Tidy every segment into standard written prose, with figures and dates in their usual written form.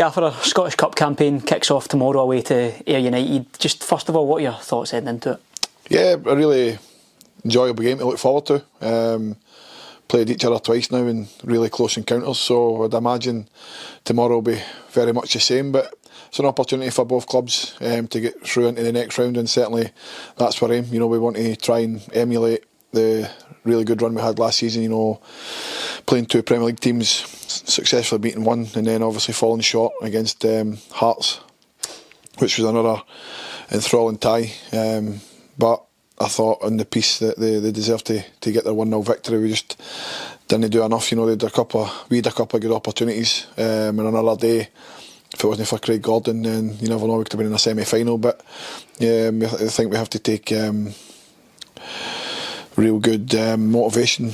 Gaffer, our Scottish Cup campaign kicks off tomorrow away to Ayr United. Just first of all, what are your thoughts heading into it? Yeah, a really enjoyable game to look forward to. Played each other twice now in really close encounters, so I'd imagine tomorrow will be very much the same, but it's an opportunity for both clubs to get through into the next round, and certainly that's our aim. You know, we want to try and emulate the really good run we had last season, you know, playing two Premier League teams, successfully beating one, and then obviously falling short against Hearts, which was another enthralling tie. But I thought in the piece that they deserved to get their 1-0 victory. We just didn't do enough. You know, we had a couple of good opportunities, and another day, if it wasn't for Craig Gordon, then you never know, we could have been in a semi-final. But yeah, I think we have to take real good motivation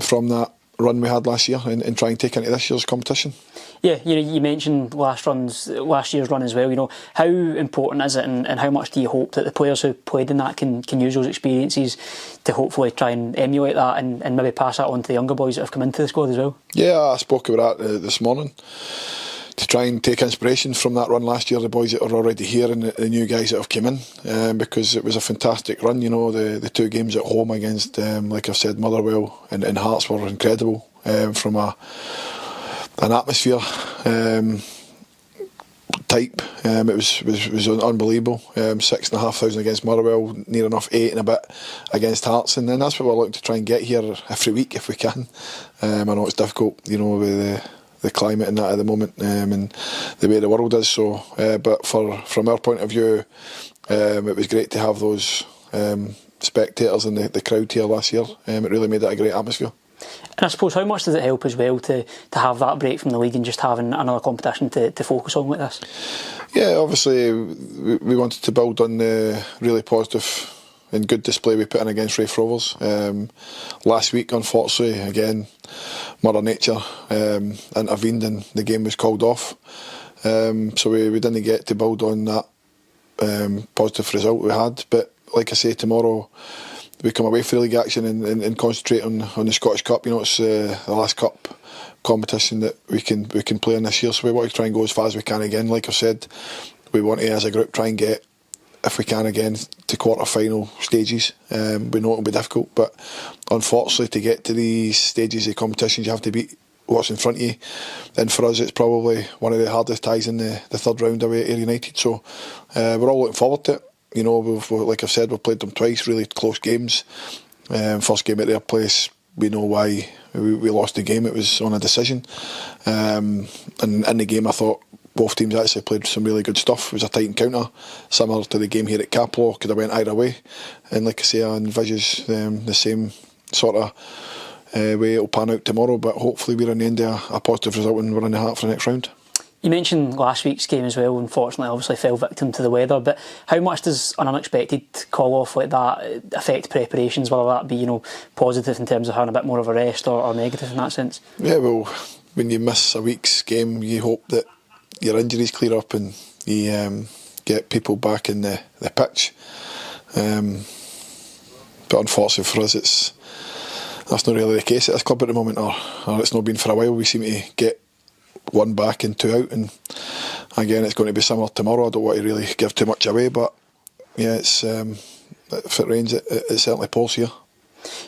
from that run we had last year and try and take into this year's competition. Yeah, you mentioned last year's run as well. You know, how important is it, and how much do you hope that the players who played in that can use those experiences to hopefully try and emulate that and maybe pass that on to the younger boys that have come into the squad as well? Yeah, I spoke about that this morning, to try and take inspiration from that run last year, the boys that are already here and the new guys that have come in, because it was a fantastic run. You know, the two games at home against, like I've said, Motherwell and Hearts were incredible from an atmosphere type. It was unbelievable. 6,500 against Motherwell, near enough 8 and a bit against Hearts, and then that's what we're looking to try and get here every week if we can. I know it's difficult, you know, with the climate and that at the moment, and the way the world is. So, but from our point of view, it was great to have those spectators and the crowd here last year. It really made it a great atmosphere. And I suppose, how much does it help as well to have that break from the league and just having another competition to focus on like this? Yeah, obviously we wanted to build on the really positive and good display we put in against Raith Rovers. Last week, unfortunately, again, Mother Nature intervened and the game was called off. So we didn't get to build on that positive result we had. But like I say, tomorrow we come away from league action and concentrate on the Scottish Cup. You know, it's the last cup competition that we can play in this year. So we want to try and go as far as we can again. Like I said, we want to, as a group, try and get, if we can again, to quarter-final stages. We know it'll be difficult, but unfortunately to get to these stages of competitions you have to beat what's in front of you. And for us it's probably one of the hardest ties in the third round away at Ayr United. So we're all looking forward to it. You know, like I've said, we've played them twice, really close games. First game at their place, we know why we lost the game. It was on a decision. And in the game I thought both teams actually played some really good stuff. It was a tight encounter, similar to the game here at Caplow. Could have went either way. And like I say, I envisage the same sort of way it'll pan out tomorrow. But hopefully we're in the end of a positive result and we're in the heart for the next round. You mentioned last week's game as well. Unfortunately, obviously fell victim to the weather. But how much does an unexpected call off like that affect preparations? Whether that be, you know, positive in terms of having a bit more of a rest, or negative in that sense? Yeah, well, when you miss a week's game, you hope that your injuries clear up and you get people back in the pitch. But unfortunately for us, that's not really the case at this club at the moment, or it's not been for a while. We seem to get one back and two out, and again it's going to be similar tomorrow. I don't want to really give too much away, but yeah, it's if it rains it certainly pours here.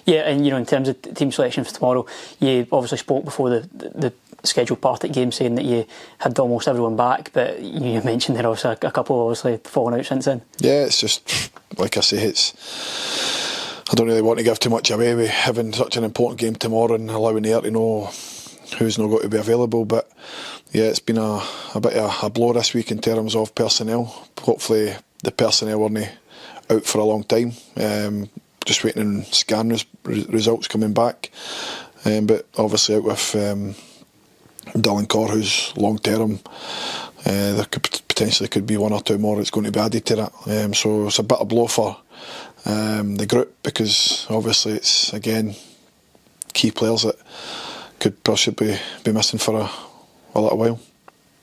Yeah, and you know, in terms of team selection for tomorrow, you obviously spoke before the scheduled Partick game saying that you had almost everyone back, but you mentioned there also a couple obviously fallen out since then. Yeah, it's just like I say, I don't really want to give too much away with having such an important game tomorrow and allowing Ayr to know who's not going to be available. But yeah, it's been a bit of a blow this week in terms of personnel. Hopefully the personnel weren't out for a long time. Just waiting on scan results coming back. But obviously out with Dylan Corr, who's long term, there could be one or two more that's going to be added to that. So it's a bit of blow for the group, because obviously it's again key players that could possibly be missing for a little while.